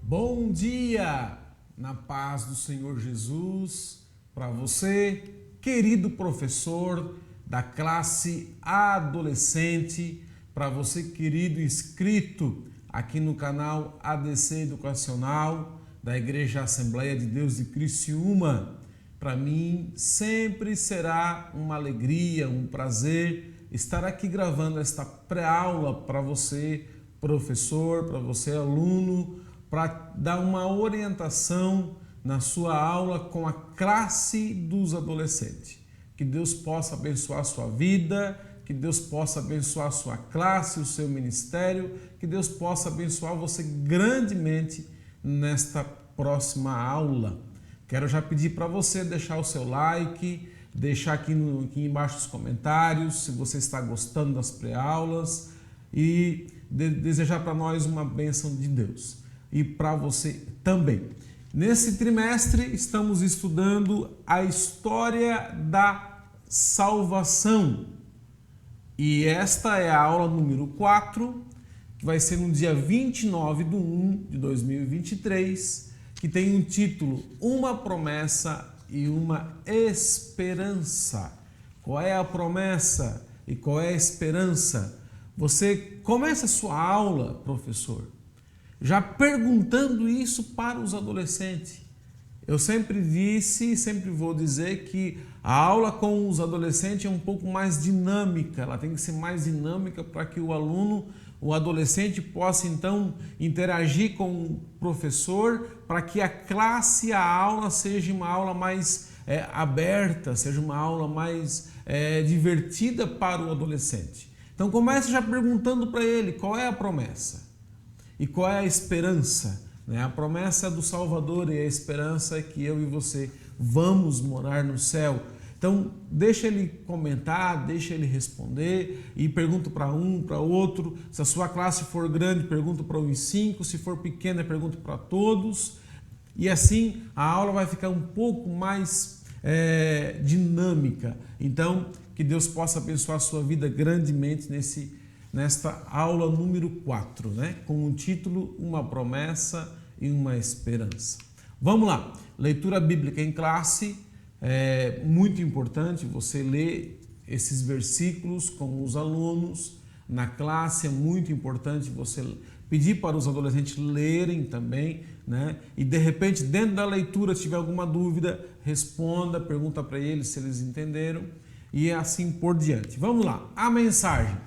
Bom dia, na paz do Senhor Jesus, para você, querido professor da classe adolescente, para você, querido inscrito aqui no canal ADC Educacional da Igreja Assembleia de Deus de Criciúma. Para mim, sempre será uma alegria, um prazer estar aqui gravando esta pré-aula para você, professor, para você, aluno, para dar uma orientação na sua aula com a classe dos adolescentes. Que Deus possa abençoar a sua vida, que Deus possa abençoar a sua classe, o seu ministério, que Deus possa abençoar você grandemente nesta próxima aula. Quero já pedir para você deixar o seu like, deixar aqui embaixo os comentários se você está gostando das pré-aulas e desejar para nós uma bênção de Deus. E para você também. Nesse trimestre estamos estudando a história da salvação. E esta é a aula número 4, que vai ser no dia 29/1/2023, que tem um título Uma Promessa e uma Esperança. Qual é a promessa e qual é a esperança? Você começa a sua aula, professor, já perguntando isso para os adolescentes. Eu sempre disse e sempre vou dizer que a aula com os adolescentes é um pouco mais dinâmica, ela tem que ser mais dinâmica para que o aluno, o adolescente possa então interagir com o professor, para que a classe, a aula seja uma aula mais aberta, seja uma aula mais divertida para o adolescente. Então comece já perguntando para ele qual é a promessa. E qual é a esperança? A promessa do Salvador e a esperança é que eu e você vamos morar no céu. Então, deixa ele comentar, deixa ele responder e pergunta para um, para outro. Se a sua classe for grande, pergunta para uns 5. Se for pequena, pergunta para todos. E assim, a aula vai ficar um pouco mais dinâmica. Então, que Deus possa abençoar a sua vida grandemente nesta aula número 4, com o título Uma Promessa e uma Esperança. Vamos lá, leitura bíblica em classe, é muito importante você ler esses versículos com os alunos na classe, é muito importante você pedir para os adolescentes lerem também, e de repente dentro da leitura se tiver alguma dúvida, responda, pergunta para eles se eles entenderam e assim por diante. Vamos lá, a mensagem,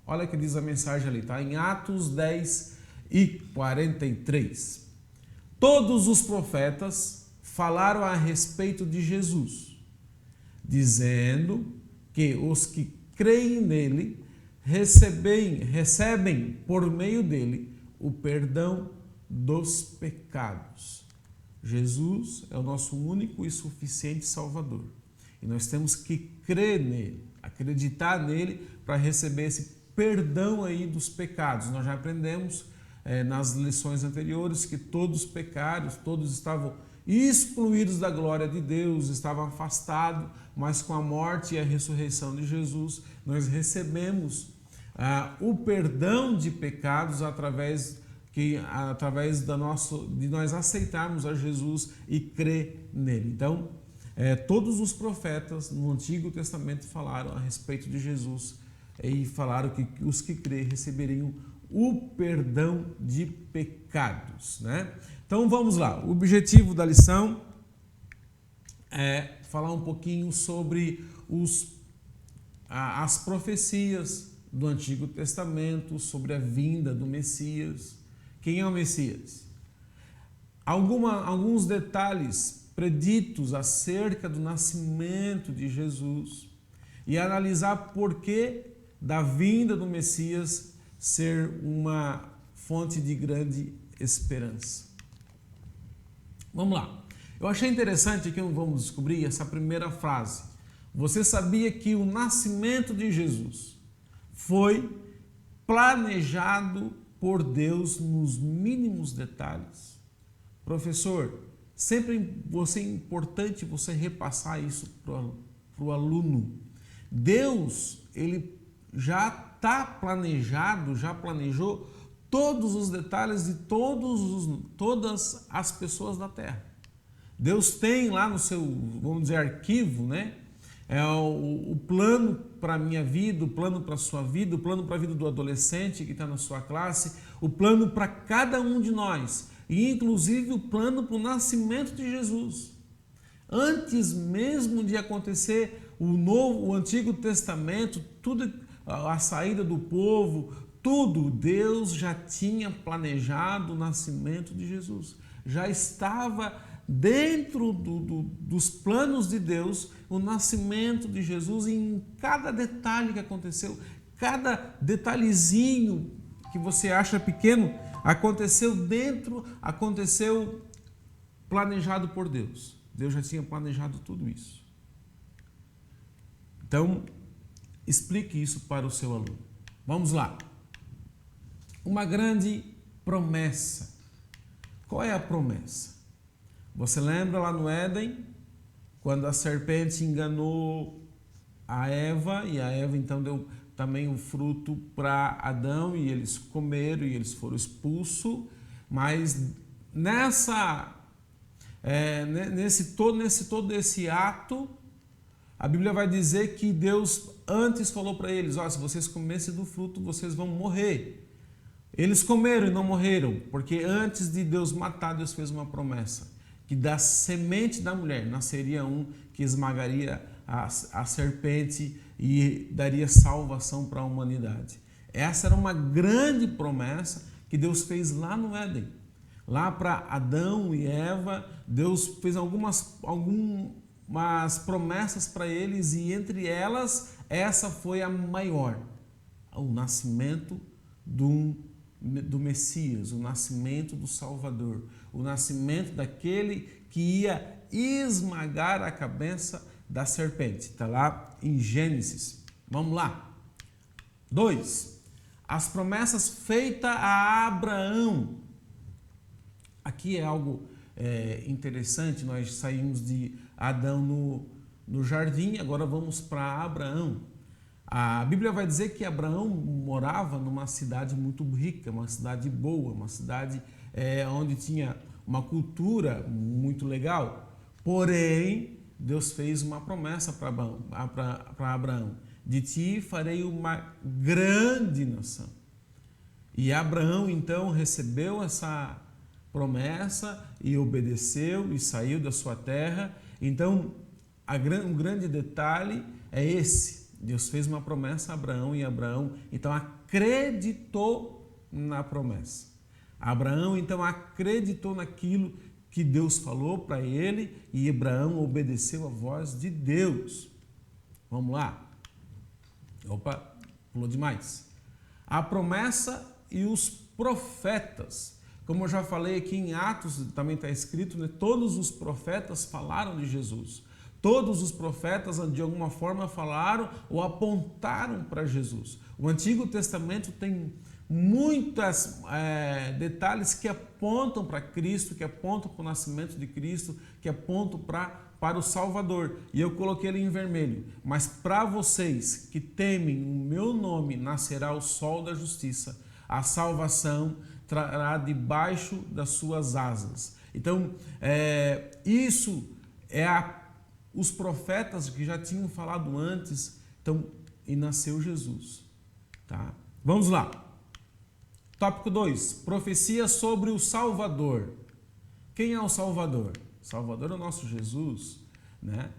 olha o que diz a mensagem ali, tá? Em Atos 10:43. Todos os profetas falaram a respeito de Jesus, dizendo que os que creem nele recebem por meio dele o perdão dos pecados. Jesus é o nosso único e suficiente Salvador. E nós temos que crer nele, acreditar nele para receber esse perdão aí dos pecados. Nós já aprendemos nas lições anteriores que todos os pecados, todos estavam excluídos da glória de Deus, estavam afastados, mas com a morte e a ressurreição de Jesus, nós recebemos o perdão de pecados através de nós aceitarmos a Jesus e crer nele. Então, todos os profetas no Antigo Testamento falaram a respeito de Jesus e falaram que os que crerem receberiam o perdão de pecados, Então vamos lá, o objetivo da lição é falar um pouquinho sobre as profecias do Antigo Testamento, sobre a vinda do Messias. Quem é o Messias? Alguns detalhes preditos acerca do nascimento de Jesus e analisar por que da vinda do Messias ser uma fonte de grande esperança. Vamos lá. Eu achei interessante que vamos descobrir essa primeira frase. Você sabia que o nascimento de Jesus foi planejado por Deus nos mínimos detalhes? Professor, sempre é importante você repassar isso para o aluno. Deus, ele já planejou todos os detalhes de todas as pessoas da terra. Deus tem lá no seu, vamos dizer, arquivo, né? O plano para a minha vida, o plano para a sua vida, o plano para a vida do adolescente que está na sua classe, o plano para cada um de nós, e inclusive o plano para o nascimento de Jesus. Antes mesmo de acontecer o Antigo Testamento, tudo, a saída do povo, tudo, Deus já tinha planejado o nascimento de Jesus. Já estava dentro dos planos de Deus o nascimento de Jesus, e em cada detalhe que aconteceu, cada detalhezinho que você acha pequeno, aconteceu planejado por Deus. Deus já tinha planejado tudo isso. Então, explique isso para o seu aluno. Vamos lá. Uma grande promessa. Qual é a promessa? Você lembra lá no Éden, quando a serpente enganou a Eva, e a Eva então deu também o fruto para Adão, e eles comeram e eles foram expulsos, mas nesse todo esse ato, a Bíblia vai dizer que Deus antes falou para eles: se vocês comessem do fruto, vocês vão morrer. Eles comeram e não morreram, porque antes de Deus matar, Deus fez uma promessa, que da semente da mulher nasceria um que esmagaria a serpente e daria salvação para a humanidade. Essa era uma grande promessa que Deus fez lá no Éden. Lá para Adão e Eva, Deus fez algumas promessas para eles, e entre elas, essa foi a maior: o nascimento do Messias, o nascimento do Salvador, o nascimento daquele que ia esmagar a cabeça da serpente. Está lá em Gênesis. Vamos lá. 2. As promessas feitas a Abraão. Aqui é algo interessante. Nós saímos de Adão no jardim, agora vamos para Abraão. A Bíblia vai dizer que Abraão morava numa cidade muito rica, uma cidade boa, uma cidade onde tinha uma cultura muito legal. Porém, Deus fez uma promessa para Abraão: de ti farei uma grande nação. E Abraão então recebeu essa promessa e obedeceu e saiu da sua terra. Então, um grande detalhe é esse: Deus fez uma promessa a Abraão, e Abraão então acreditou na promessa. Abraão então acreditou naquilo que Deus falou para ele, e Abraão obedeceu a voz de Deus. Vamos lá. Opa, pulou demais. A promessa e os profetas. Como eu já falei aqui em Atos, também está escrito, né? Todos os profetas falaram de Jesus. Todos os profetas, de alguma forma, falaram ou apontaram para Jesus. O Antigo Testamento tem muitos detalhes que apontam para Cristo, que apontam para o nascimento de Cristo, que apontam para o Salvador. E eu coloquei ele em vermelho. Mas para vocês que temem o meu nome, nascerá o sol da justiça. A salvação trará debaixo das suas asas. Então, isso é os profetas que já tinham falado antes, então, e nasceu Jesus. Tá? Vamos lá. Tópico 2. Profecia sobre o Salvador. Quem é o Salvador? O Salvador é o nosso Jesus, né?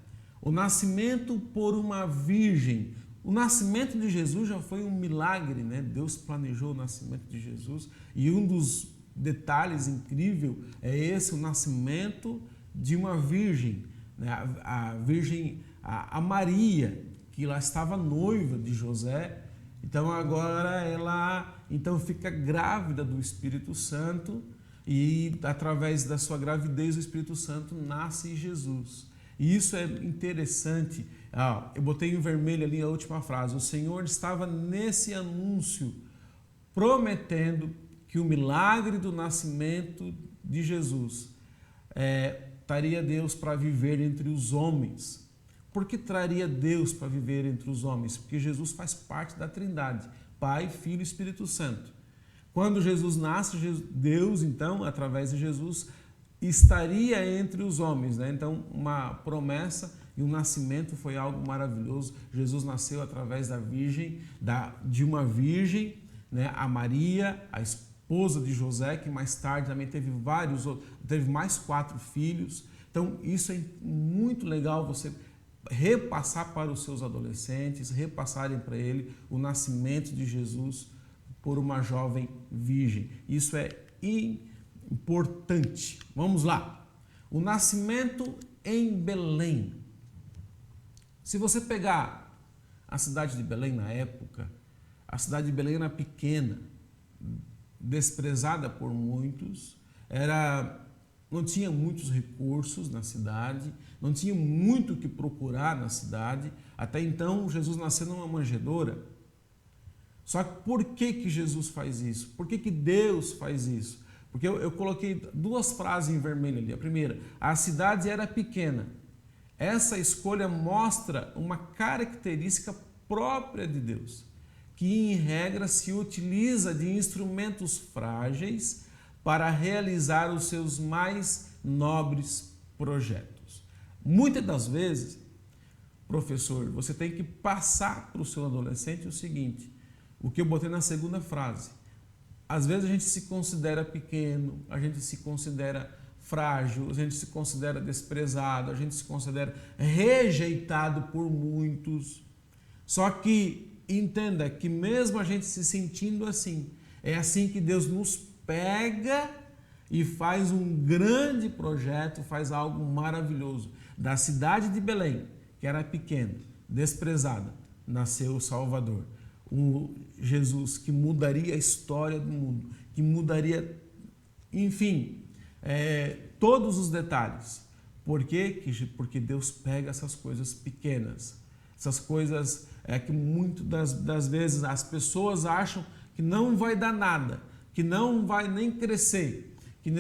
O nascimento por uma virgem. O nascimento de Jesus já foi um milagre, né? Deus planejou o nascimento de Jesus, e um dos detalhes incríveis é esse: o nascimento de uma virgem, né? A virgem, a Maria, que lá estava noiva de José. Então agora ela fica grávida do Espírito Santo, e através da sua gravidez o Espírito Santo nasce Jesus. E isso é interessante. Eu botei em vermelho ali a última frase: o Senhor estava nesse anúncio prometendo que o milagre do nascimento de Jesus traria Deus para viver entre os homens. Por que traria Deus para viver entre os homens? Porque Jesus faz parte da Trindade, Pai, Filho e Espírito Santo. Quando Jesus nasce, Deus, então, através de Jesus, estaria entre os homens, né? Então, uma promessa e o nascimento foi algo maravilhoso. Jesus nasceu através de uma virgem, né? A Maria, a esposa de José, que mais tarde também teve mais 4 filhos. Então, isso é muito legal você repassar para os seus adolescentes, repassarem para ele o nascimento de Jesus por uma jovem virgem. Isso é importante. Vamos lá. O nascimento em Belém. Se você pegar a cidade de Belém na época, a cidade de Belém era pequena, desprezada por muitos, não tinha muitos recursos na cidade, não tinha muito o que procurar na cidade. Até então, Jesus nasceu numa manjedoura. Só que por que Jesus faz isso? Por que Deus faz isso? Porque eu coloquei 2 frases em vermelho ali. A primeira, a cidade era pequena. Essa escolha mostra uma característica própria de Deus, que em regra se utiliza de instrumentos frágeis para realizar os seus mais nobres projetos. Muitas das vezes, professor, você tem que passar para o seu adolescente o seguinte, o que eu botei na segunda frase. Às vezes a gente se considera pequeno, a gente se considera frágil, a gente se considera desprezado, a gente se considera rejeitado por muitos. Só que entenda que mesmo a gente se sentindo assim, é assim que Deus nos pega e faz um grande projeto, faz algo maravilhoso. Da cidade de Belém, que era pequena, desprezada, nasceu o Salvador. Um Jesus que mudaria a história do mundo, que mudaria, enfim, todos os detalhes. Por quê? Porque Deus pega essas coisas pequenas, essas coisas que muitas das vezes as pessoas acham que não vai dar nada, que não vai nem crescer, que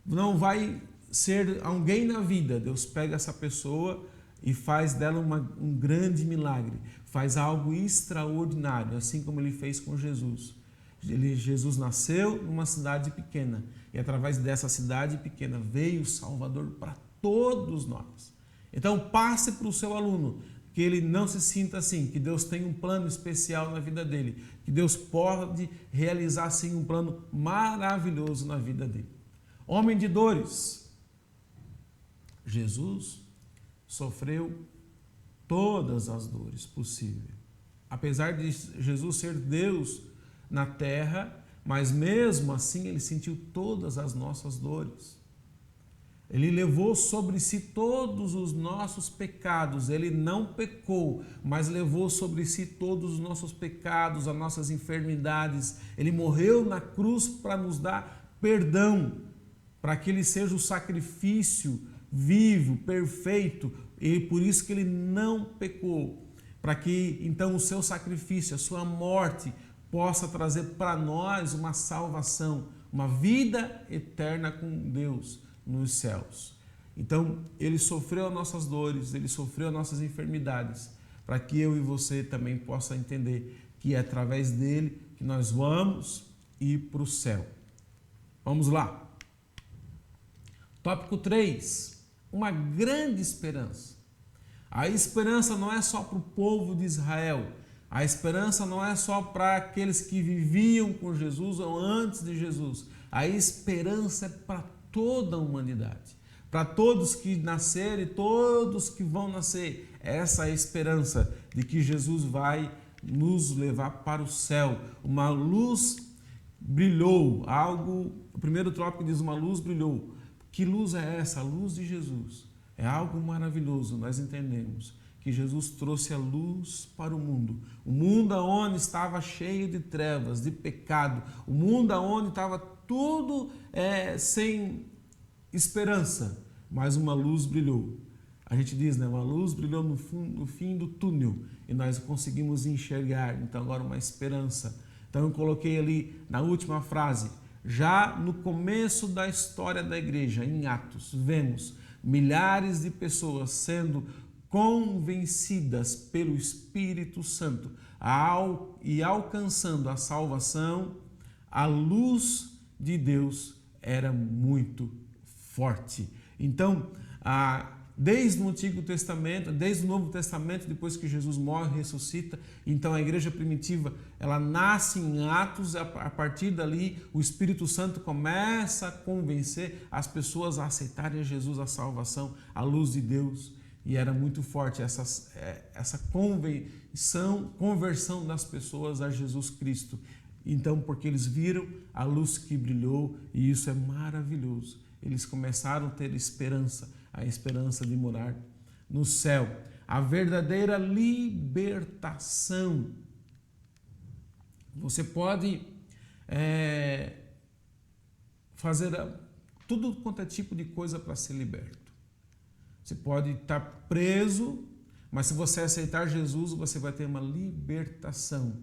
não vai ser alguém na vida. Deus pega essa pessoa e faz dela um grande milagre, faz algo extraordinário, assim como ele fez com Jesus. Jesus nasceu numa cidade pequena e através dessa cidade pequena veio o Salvador para todos nós. Então passe para o seu aluno, que ele não se sinta assim, que Deus tem um plano especial na vida dele, que Deus pode realizar sim um plano maravilhoso na vida dele. Homem de dores, Jesus sofreu todas as dores possíveis. Apesar de Jesus ser Deus na terra, mas mesmo assim ele sentiu todas as nossas dores. Ele levou sobre si todos os nossos pecados. Ele não pecou, mas levou sobre si todos os nossos pecados, as nossas enfermidades. Ele morreu na cruz para nos dar perdão, para que ele seja o sacrifício vivo, perfeito, e por isso que ele não pecou, para que então o seu sacrifício, a sua morte, possa trazer para nós uma salvação, uma vida eterna com Deus nos céus. Então, ele sofreu as nossas dores, ele sofreu as nossas enfermidades, para que eu e você também possa entender que é através dele que nós vamos ir para o céu. Vamos lá. Tópico 3. Uma grande esperança. A esperança não é só para o povo de Israel. A esperança não é só para aqueles que viviam com Jesus ou antes de Jesus. A esperança é para toda a humanidade. Para todos que nasceram e todos que vão nascer. Essa é a esperança de que Jesus vai nos levar para o céu. Uma luz brilhou. O primeiro tópico diz: uma luz brilhou. Que luz é essa? A luz de Jesus. É algo maravilhoso. Nós entendemos que Jesus trouxe a luz para o mundo onde estava cheio de trevas, de pecado, o mundo onde estava tudo sem esperança, mas uma luz brilhou. A gente diz, né? Uma luz brilhou no fim do túnel e nós conseguimos enxergar, então agora uma esperança. Então eu coloquei ali na última frase, já no começo da história da igreja, em Atos, vemos milhares de pessoas sendo convencidas pelo Espírito Santo e alcançando a salvação, a luz de Deus era muito forte. Então, desde o Antigo Testamento, desde o Novo Testamento, depois que Jesus morre e ressuscita, então a igreja primitiva, ela nasce em Atos, a partir dali o Espírito Santo começa a convencer as pessoas a aceitarem a Jesus, a salvação, a luz de Deus, e era muito forte essa conversão das pessoas a Jesus Cristo. Então, porque eles viram a luz que brilhou, e isso é maravilhoso. Eles começaram a ter esperança, a esperança de morar no céu. A verdadeira libertação. Você pode fazer tudo quanto é tipo de coisa para ser liberto. Você pode estar preso, mas se você aceitar Jesus, você vai ter uma libertação.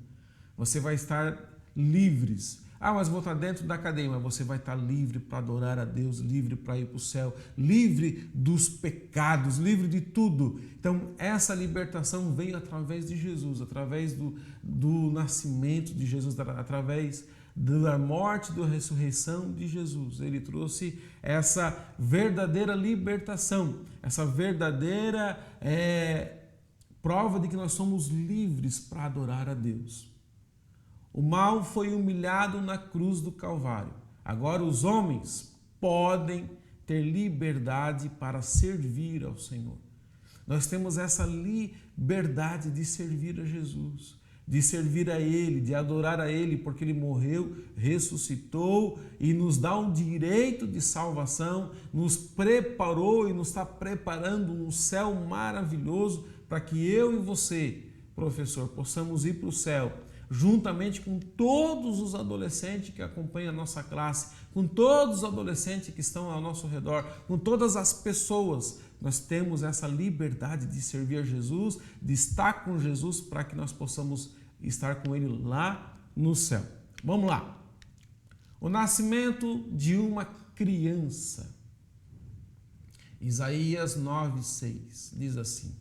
Você vai estar livres. Mas vou estar dentro da cadeia, mas você vai estar livre para adorar a Deus, livre para ir para o céu, livre dos pecados, livre de tudo. Então, essa libertação veio através de Jesus, através do nascimento de Jesus, através da morte e da ressurreição de Jesus. Ele trouxe essa verdadeira libertação, essa verdadeira prova de que nós somos livres para adorar a Deus. O mal foi humilhado na cruz do Calvário. Agora os homens podem ter liberdade para servir ao Senhor. Nós temos essa liberdade de servir a Jesus, de servir a Ele, de adorar a Ele, porque Ele morreu, ressuscitou e nos dá um direito de salvação, nos preparou e nos está preparando um céu maravilhoso para que eu e você, professor, possamos ir para o céu, juntamente com todos os adolescentes que acompanham a nossa classe, com todos os adolescentes que estão ao nosso redor, com todas as pessoas. Nós temos essa liberdade de servir a Jesus, de estar com Jesus, para que nós possamos estar com Ele lá no céu. Vamos lá. O nascimento de uma criança. Isaías 9:6 diz assim: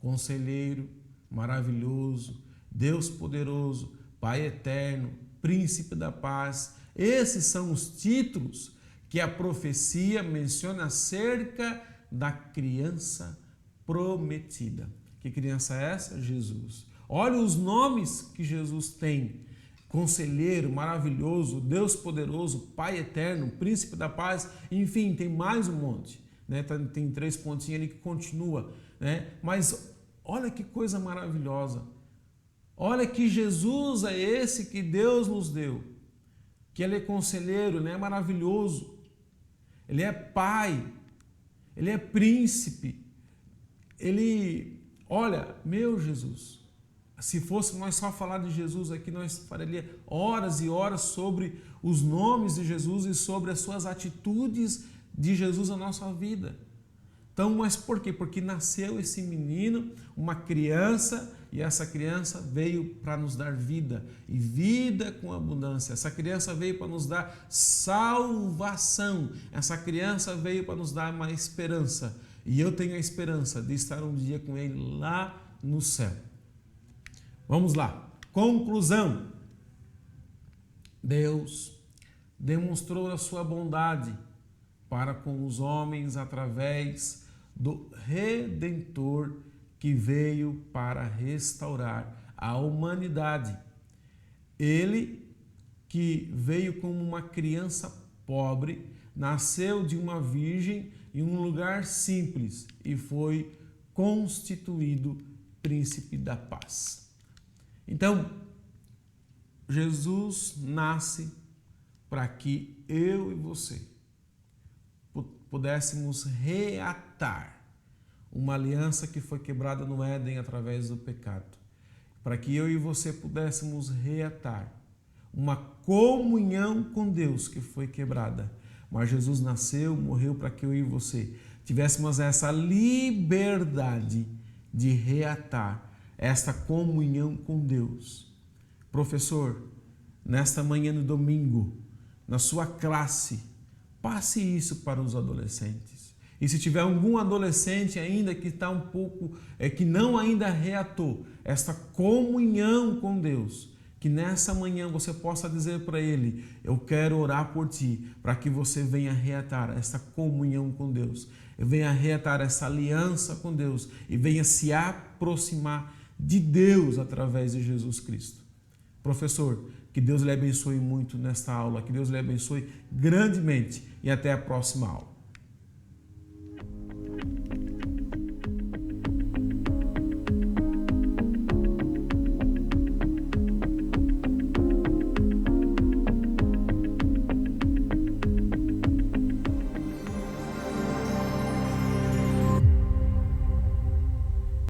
Conselheiro maravilhoso, Deus poderoso, Pai eterno, Príncipe da paz. Esses são os títulos que a profecia menciona acerca da criança prometida. Que criança é essa? Jesus. Olha os nomes que Jesus tem: Conselheiro maravilhoso, Deus poderoso, Pai eterno, Príncipe da paz. Enfim, tem mais um monte, né? Tem 3 pontinhos ali que continua, né? Mas olha que coisa maravilhosa. Olha que Jesus é esse que Deus nos deu, que Ele é conselheiro, Ele é maravilhoso, Ele é Pai, Ele é príncipe, olha, meu Jesus, se fosse nós só falar de Jesus aqui, nós faríamos horas e horas sobre os nomes de Jesus e sobre as suas atitudes de Jesus na nossa vida. Então, mas por quê? Porque nasceu esse menino, uma criança, e essa criança veio para nos dar vida, e vida com abundância. Essa criança veio para nos dar salvação. Essa criança veio para nos dar uma esperança. E eu tenho a esperança de estar um dia com Ele lá no céu. Vamos lá. Conclusão. Deus demonstrou a sua bondade para com os homens através do Redentor que veio para restaurar a humanidade. Ele que veio como uma criança pobre, nasceu de uma virgem em um lugar simples e foi constituído príncipe da paz. Então, Jesus nasce para que eu e você pudéssemos reatar uma aliança que foi quebrada no Éden através do pecado, para que eu e você pudéssemos reatar uma comunhão com Deus que foi quebrada. Mas Jesus nasceu, morreu para que eu e você tivéssemos essa liberdade de reatar esta comunhão com Deus. Professor, nesta manhã de domingo, na sua classe, passe isso para os adolescentes. E se tiver algum adolescente ainda que está um pouco, que não ainda reatou esta comunhão com Deus, que nessa manhã você possa dizer para ele: eu quero orar por ti, para que você venha reatar essa comunhão com Deus, venha reatar essa aliança com Deus e venha se aproximar de Deus através de Jesus Cristo. Professor, que Deus lhe abençoe muito nesta aula, que Deus lhe abençoe grandemente e até a próxima aula.